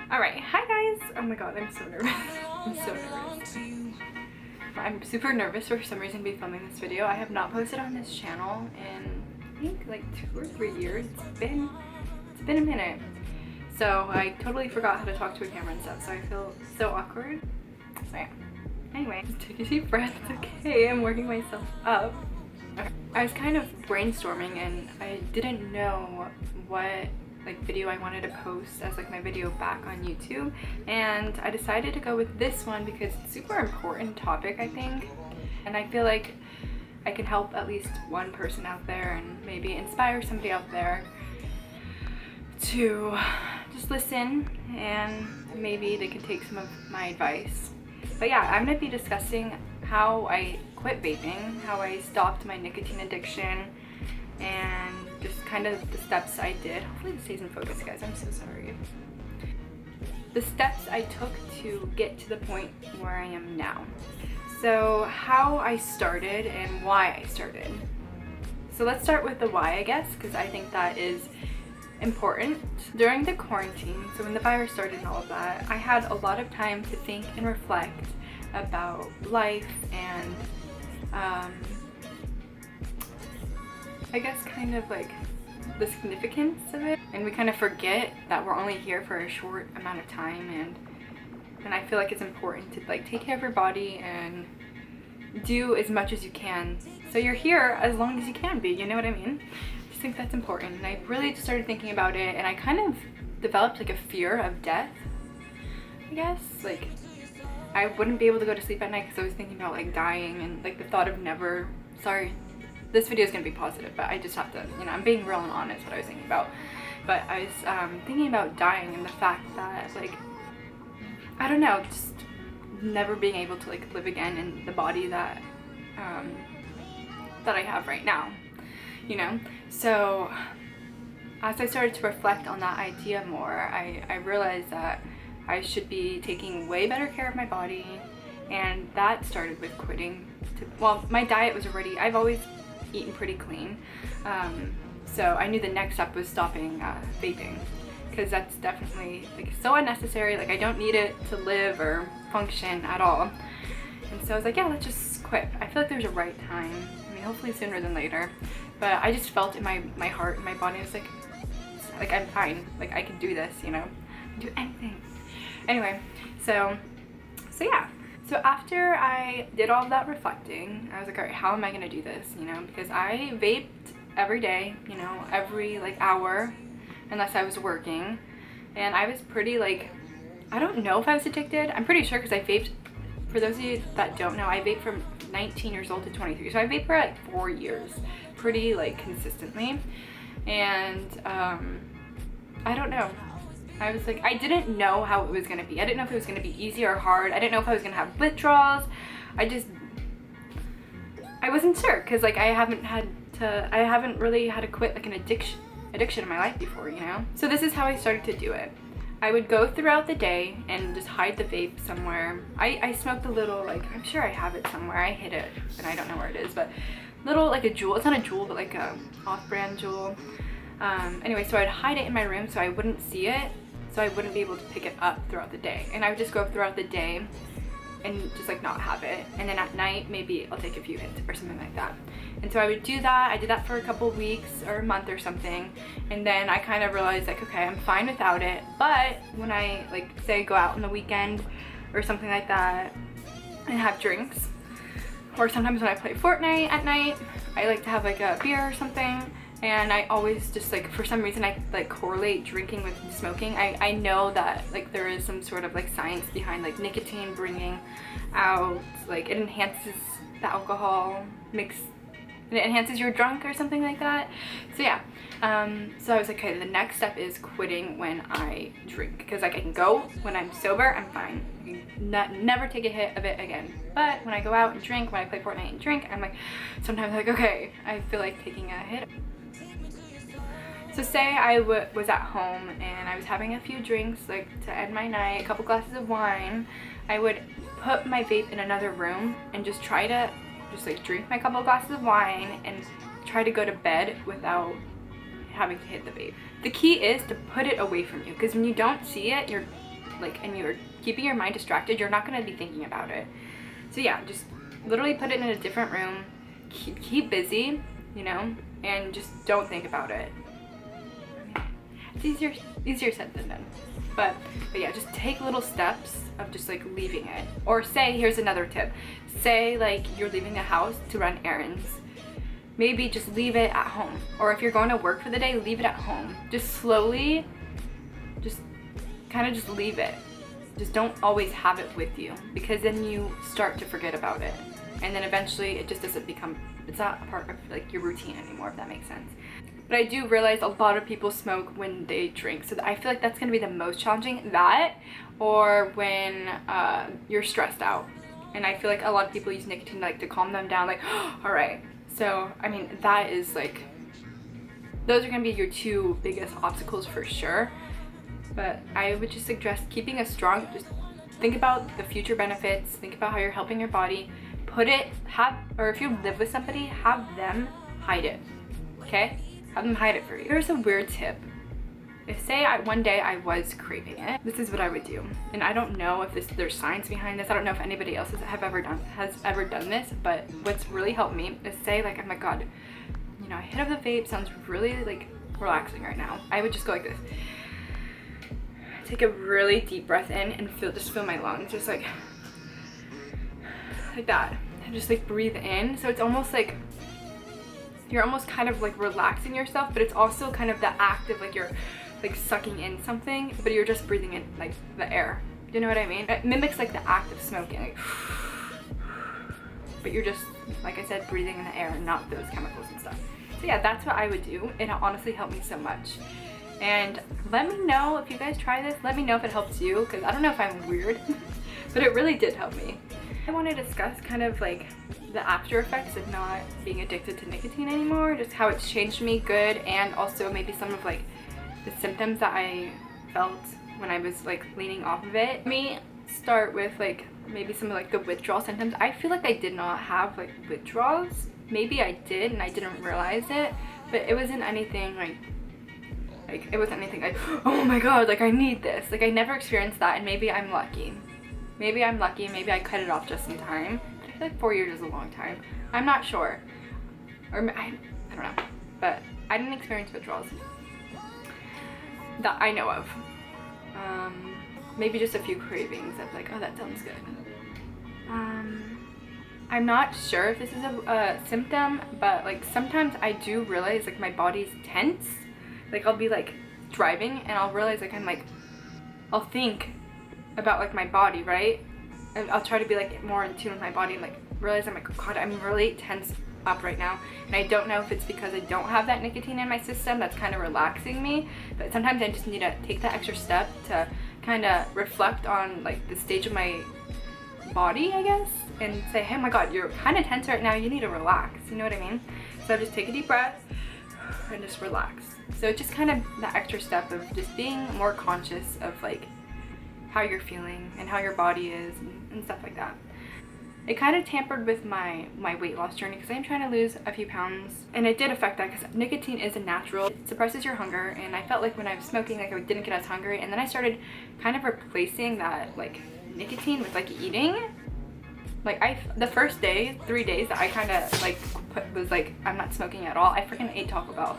Alright, hi guys! Oh my god, I'm so nervous. I'm so nervous. I'm super nervous for some reason to be filming this video. I have not posted on this channel in I think like 2 or 3 years. It's been a minute. So I totally forgot how to talk to a camera and stuff, so I feel so awkward. So yeah. Anyway, just take a deep breath. It's okay, I'm working myself up. Okay. I was kind of brainstorming and I didn't know what video I wanted to post as my video back on YouTube, and I decided to go with this one because it's a super important topic, I think, and I feel like I can help at least one person out there and maybe inspire somebody out there to just listen and maybe they can take some of my advice. But yeah, I'm going to be discussing how I quit vaping, how I stopped my nicotine addiction, and just kind of the steps I did. Hopefully this stays in focus, guys. I'm so sorry. The steps I took to get to the point where I am now. So how I started and why I started. So let's start with the why, I guess, because I think that is important. During the quarantine, so when the virus started and all of that, I had a lot of time to think and reflect about life and I guess kind of the significance of it, and we kind of forget that we're only here for a short amount of time, and I feel like it's important to take care of your body and do as much as you can so you're here as long as you can be, you know what I mean? I just think that's important, and I really just started thinking about it, and I kind of developed a fear of death, I guess. I wouldn't be able to go to sleep at night because I was thinking about dying, and the thought of never, sorry, this video is going to be positive, but I just have to, I'm being real and honest what I was thinking about. But I was thinking about dying and the fact that, I don't know, just never being able to live again in the body that that I have right now, So as I started to reflect on that idea more, I realized that I should be taking way better care of my body, and that started with quitting. Well, my diet was already, I've always eaten pretty clean, so I knew the next step was stopping vaping, because that's definitely so unnecessary. I don't need it to live or function at all, and so I was like, yeah, let's just quit. I feel like there's a right time. I mean, hopefully sooner than later, but I just felt in my heart and my body, I was like I'm fine, I can do this, I can do anything. Anyway, so yeah. So after I did all of that reflecting, I was like, all right, how am I gonna do this? Because I vaped every day, every hour, unless I was working, and I was pretty I don't know if I was addicted. I'm pretty sure, because I vaped, for those of you that don't know, I vaped from 19 years old to 23, so I vaped for 4 years, pretty consistently, and I don't know. I was I didn't know how it was going to be. I didn't know if it was going to be easy or hard. I didn't know if I was going to have withdrawals. I wasn't sure, because I haven't really had to quit an addiction in my life before, So this is how I started to do it. I would go throughout the day and just hide the vape somewhere. I smoked a little, I'm sure I have it somewhere. I hid it and I don't know where it is, but little a jewel. It's not a jewel, but a off-brand jewel. Anyway, so I'd hide it in my room so I wouldn't see it, so I wouldn't be able to pick it up throughout the day, and I would just go throughout the day and just not have it, and then at night maybe I'll take a few hits or something like that. And so I would do that. I did that for a couple weeks or a month or something, and then I kind of realized okay, I'm fine without it, but when I say go out on the weekend or something like that and have drinks, or sometimes when I play Fortnite at night, I like to have a beer or something. And I always just for some reason I correlate drinking with smoking. I know that there is some sort of science behind nicotine bringing out it enhances the alcohol mix, and it enhances your drunk or something like that. So yeah, so I was like, okay, the next step is quitting when I drink, because I can go when I'm sober, I'm fine, never take a hit of it again. But when I go out and drink, when I play Fortnite and drink, I'm sometimes okay, I feel like taking a hit. So say I was at home and I was having a few drinks to end my night, a couple glasses of wine, I would put my vape in another room and just try to drink my couple glasses of wine and try to go to bed without having to hit the vape. The key is to put it away from you, because when you don't see it, like, and you're keeping your mind distracted, you're not going to be thinking about it. So yeah, just literally put it in a different room, keep busy, you know, and just don't think about it. It's easier said than done. But yeah, just take little steps of just like leaving it. Or say, here's another tip. Say like you're leaving the house to run errands. Maybe just leave it at home. Or if you're going to work for the day, leave it at home. Just slowly, just kind of just leave it. Just don't always have it with you, because then you start to forget about it. And then eventually it just doesn't become, it's not a part of like your routine anymore, if that makes sense. But I do realize a lot of people smoke when they drink. So I feel like that's gonna be the most challenging. That, or when you're stressed out. And I feel like a lot of people use nicotine like to calm them down, like, oh, all right. So, I mean, that is like, those are gonna be your two biggest obstacles for sure. But I would just suggest keeping a strong, just think about the future benefits, think about how you're helping your body, or if you live with somebody, have them hide it, okay? Have them hide it for you. Here's a weird tip. If say one day I was craving it, this is what I would do. And I don't know if there's science behind this. I don't know if anybody else has ever done this, but what's really helped me is say like, oh my God, you know, a hit of the vape sounds really like relaxing right now. I would just go like this. Take a really deep breath in and just feel my lungs, just like that. And just like breathe in. So it's almost like you're almost kind of like relaxing yourself, but it's also kind of the act of like you're like sucking in something, but you're just breathing in like the air. You know what I mean? It mimics like the act of smoking, like, but you're just, like I said, breathing in the air and not those chemicals and stuff. So yeah, that's what I would do. It honestly helped me so much. And let me know if you guys try this. Let me know if it helps you, because I don't know if I'm weird, but it really did help me. I want to discuss kind of like the after effects of not being addicted to nicotine anymore, just how it's changed me good, and also maybe some of like the symptoms that I felt when I was like leaning off of it. Let me start with like maybe some of like the withdrawal symptoms. I feel like I did not have like withdrawals. Maybe I did and I didn't realize it, but it wasn't anything like it wasn't anything like, oh my God, like I need this. Like I never experienced that, and maybe I'm lucky. Maybe I'm lucky, maybe I cut it off just in time. I feel like 4 years is a long time. I'm not sure. Or I don't know. But I didn't experience withdrawals that I know of. Maybe just a few cravings of like, oh, that sounds good. I'm not sure if this is a symptom, but like sometimes I do realize like my body's tense. Like I'll be like driving and I'll realize like I'll think about like my body, right? And I'll try to be like more in tune with my body and like realize I'm like, oh God, I'm really tense up right now. And I don't know if it's because I don't have that nicotine in my system that's kind of relaxing me, but sometimes I just need to take that extra step to kind of reflect on like the stage of my body, I guess, and say, hey, oh my God, you're kind of tense right now, you need to relax, you know what I mean? So I just take a deep breath and just relax. So just kind of the extra step of just being more conscious of like how you're feeling and how your body is and stuff like that. It kind of tampered with my weight loss journey because I'm trying to lose a few pounds, and it did affect that because nicotine is a natural. It suppresses your hunger, and I felt like when I was smoking, like I didn't get as hungry, and then I started kind of replacing that like nicotine with like eating. Like the first day, 3 days that I kind of like was like, I'm not smoking at all, I freaking ate Taco Bell.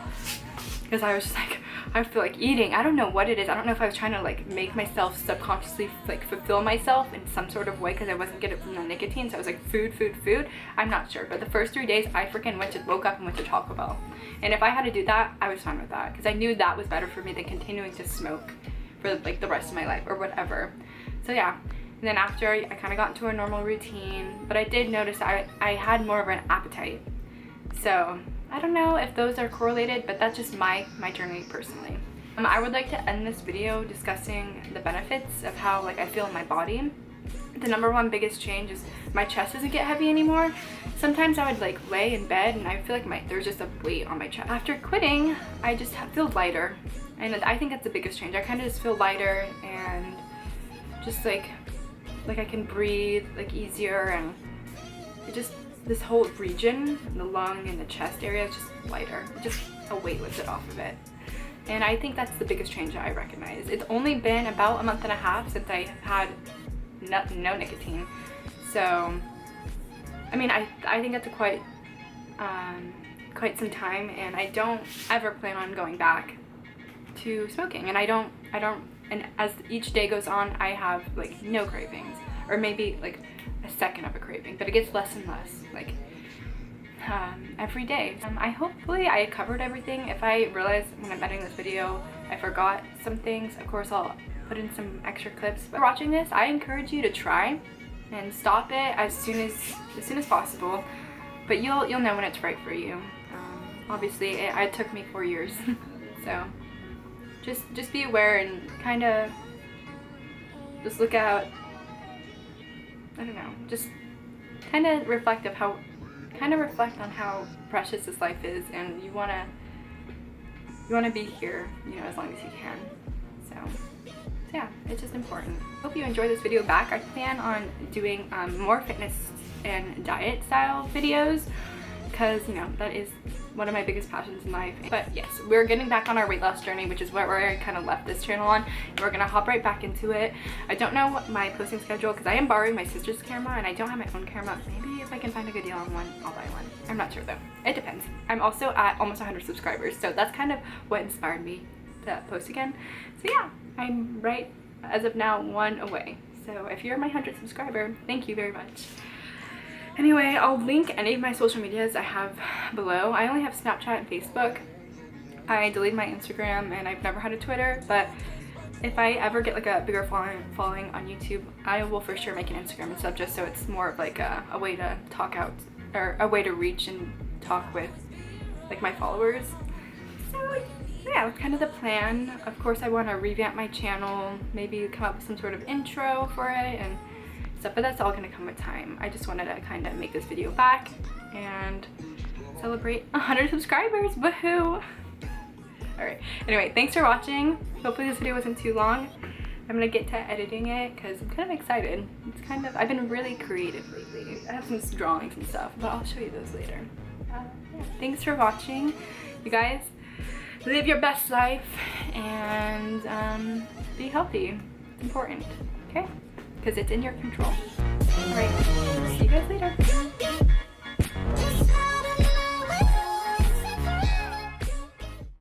Because I was just like, I feel like eating. I don't know what it is. I don't know if I was trying to like make myself subconsciously like fulfill myself in some sort of way because I wasn't getting it from the nicotine. So I was like, food, food, food. I'm not sure. But the first 3 days, I freaking woke up and went to Taco Bell. And if I had to do that, I was fine with that. Because I knew that was better for me than continuing to smoke for like the rest of my life or whatever. So yeah. And then after, I kind of got into a normal routine. But I did notice I had more of an appetite. So I don't know if those are correlated, but that's just my journey personally. I would like to end this video discussing the benefits of how like I feel in my body. The number one biggest change is my chest doesn't get heavy anymore. Sometimes I would like lay in bed and I feel like there's just a weight on my chest. After quitting, I just feel lighter, and I think that's the biggest change. I kind of just feel lighter and just like I can breathe like easier, and it just, this whole region, the lung and the chest area is just lighter. Just a weight lifted off of it. And I think that's the biggest change that I recognize. It's only been about a month and a half since I had no nicotine. So, I mean, I think that's quite some time, and I don't ever plan on going back to smoking. And I don't, and as each day goes on, I have like no cravings, or maybe like a second of a craving, but it gets less and less, like every day. Hopefully I covered everything. If I realize when I'm editing this video I forgot some things, of course I'll put in some extra clips. But watching this, I encourage you to try and stop it as soon as possible. But you'll know when it's right for you. Obviously, it took me 4 years, so just be aware and kind of just look out. I don't know, just kind of reflect on how precious this life is, and you wanna be here, you know, as long as you can. So yeah, it's just important. Hope you enjoyed this video back. I plan on doing more fitness and diet style videos, because you know that is one of my biggest passions in life. But yes, we're getting back on our weight loss journey, which is where I kind of left this channel on, and we're gonna hop right back into it. I don't know my posting schedule because I am borrowing my sister's camera and I don't have my own camera. Maybe if I can find a good deal on one, I'll buy one. I'm not sure though. It depends. I'm also at almost 100 subscribers, so that's kind of what inspired me to post again. So yeah, I'm right as of now 1 away. So if you're my 100th subscriber, thank you very much. Anyway, I'll link any of my social medias I have below. I only have Snapchat and Facebook. I deleted my Instagram and I've never had a Twitter, but if I ever get like a bigger following on YouTube, I will for sure make an Instagram and stuff, just so it's more of like a way to talk out, or a way to reach and talk with like my followers. So yeah, that's kind of the plan. Of course, I want to revamp my channel, maybe come up with some sort of intro for it and stuff, but that's all gonna come with time. I just wanted to kind of make this video back and celebrate 100 subscribers. Woohoo! Alright, anyway, thanks for watching. Hopefully this video wasn't too long. I'm gonna get to editing it because I'm kind of excited. I've been really creative lately. I have some drawings and stuff, but I'll show you those later. Yeah. Thanks for watching. You guys, live your best life and be healthy. It's important, okay? Because it's in your control. Alright, see you guys later.